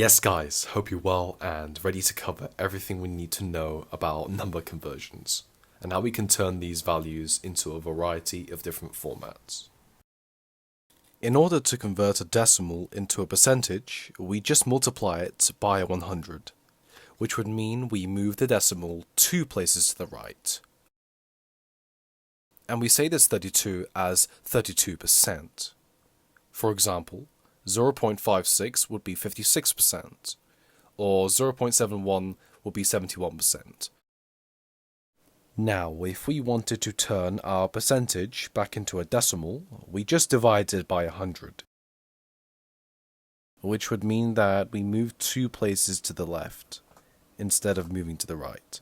Yes guys, hope you're well and ready to cover everything we need to know about number conversions and how we can turn these values into a variety of different formats. In order to convert a decimal into a percentage, we just multiply it by 100, which would mean we move the decimal 2 places to the right. And we say this 32 as 32%. For example, 0.56 would be 56%, or 0.71 would be 71%. Now, if we wanted to turn our percentage back into a decimal, we just divide it by 100, which would mean that we move 2 places to the left, instead of moving to the right.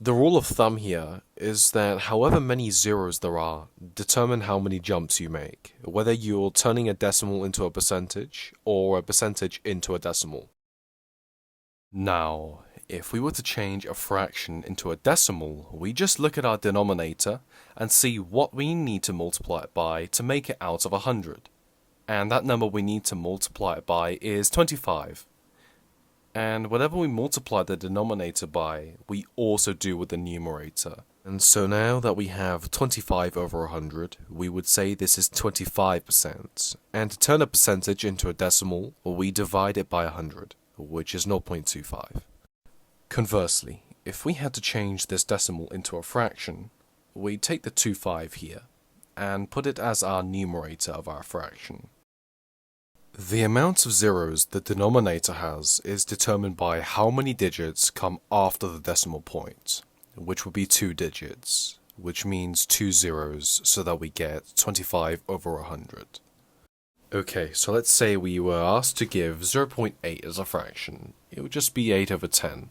The rule of thumb here is that however many zeros there are, determine how many jumps you make, whether you're turning a decimal into a percentage or a percentage into a decimal. Now, if we were to change a fraction into a decimal, we just look at our denominator and see what we need to multiply it by to make it out of 100. And that number we need to multiply it by is 25. And whatever we multiply the denominator by, we also do with the numerator. And so now that we have 25 over 100, we would say this is 25%. And to turn a percentage into a decimal, we divide it by 100, which is 0.25. Conversely, if we had to change this decimal into a fraction, we take the 25 here and put it as our numerator of our fraction. The amount of zeros the denominator has is determined by how many digits come after the decimal point, which would be 2 digits, which means 2 zeros, so that we get 25 over 100. Okay, so let's say we were asked to give 0.8 as a fraction. It would just be 8 over 10.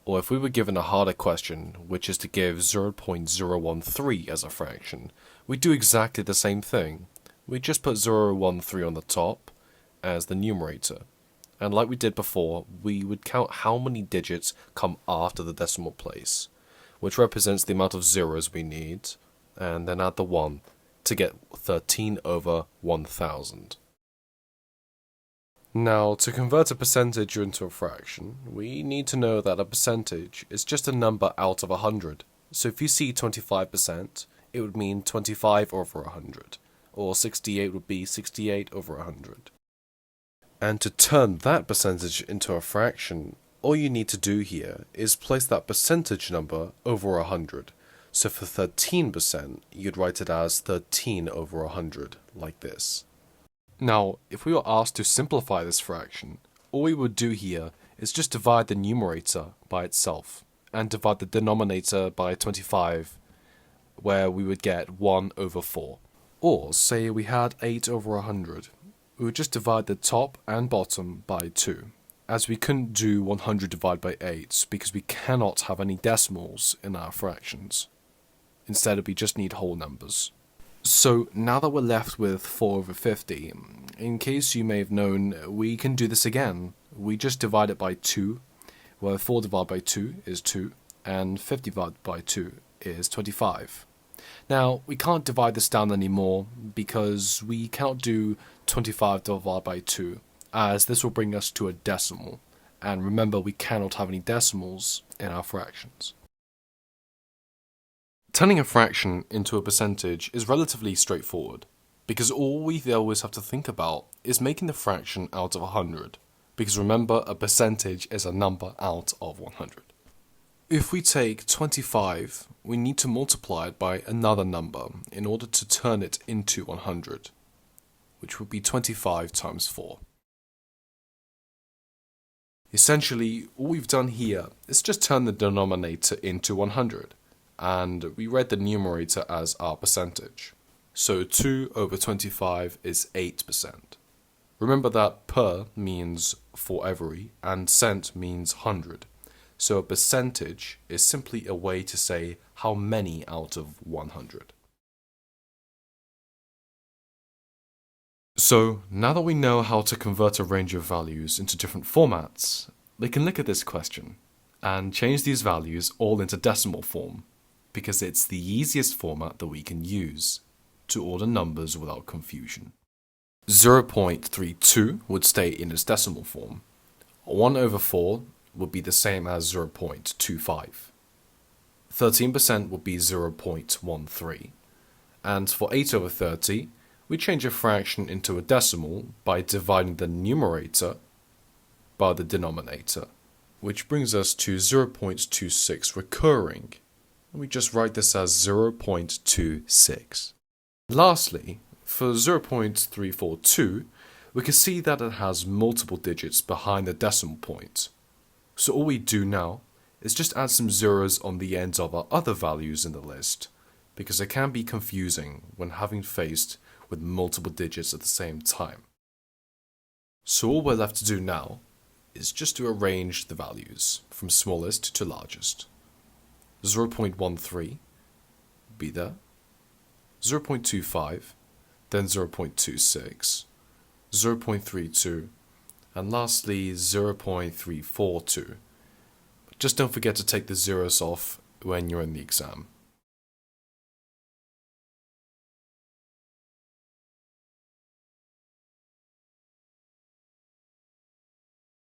Or if we were given a harder question, which is to give 0.013 as a fraction, we'd do exactly the same thing. We'd just put 013 on the top as the numerator, and like we did before, we would count how many digits come after the decimal place, which represents the amount of zeros we need, and then add the 1 to get 13 over 1000. Now, to convert a percentage into a fraction, we need to know that a percentage is just a number out of 100. So if you see 25%, it would mean 25 over 100, or 68 would be 68 over 100. And to turn that percentage into a fraction, all you need to do here is place that percentage number over 100. So for 13%, you'd write it as 13 over 100, like this. Now, if we were asked to simplify this fraction, all we would do here is just divide the numerator by itself, and divide the denominator by 25, where we would get 1 over 4. Or, say we had 8 over 100. We would just divide the top and bottom by 2, as we couldn't do 100 divided by 8 because we cannot have any decimals in our fractions. Instead, we just need whole numbers. So now that we're left with 4 over 50, in case you may have known, we can do this again. We just divide it by 2, where 4 divided by 2 is 2, and 50 divided by 2 is 25. Now, we can't divide this down anymore because we cannot do 25 divided by 2, as this will bring us to a decimal. And remember, we cannot have any decimals in our fractions. Turning a fraction into a percentage is relatively straightforward, because all we always have to think about is making the fraction out of 100, because remember, a percentage is a number out of 100. If we take 25, we need to multiply it by another number in order to turn it into 100, which would be 25 times 4. Essentially, all we've done here is just turn the denominator into 100, and we read the numerator as our percentage. So 2 over 25 is 8%. Remember that per means for every, and cent means 100. So a percentage is simply a way to say how many out of 100. So now that we know how to convert a range of values into different formats, we can look at this question and change these values all into decimal form, because it's the easiest format that we can use to order numbers without confusion. 0.32 would stay in its decimal form, 1 over 4 would be the same as 0.25. 13% would be 0.13. And for 8 over 30, we change a fraction into a decimal by dividing the numerator by the denominator, which brings us to 0.26 recurring. We just write this as 0.26. Lastly, for 0.342, we can see that it has multiple digits behind the decimal point. So all we do now is just add some zeros on the ends of our other values in the list, because it can be confusing when having faced with multiple digits at the same time. So all we're left to do now is just to arrange the values from smallest to largest. 0.13 be there, 0.25, then 0.26, 0.32, and lastly 0.342. Just don't forget to take the zeros off when you're in the exam.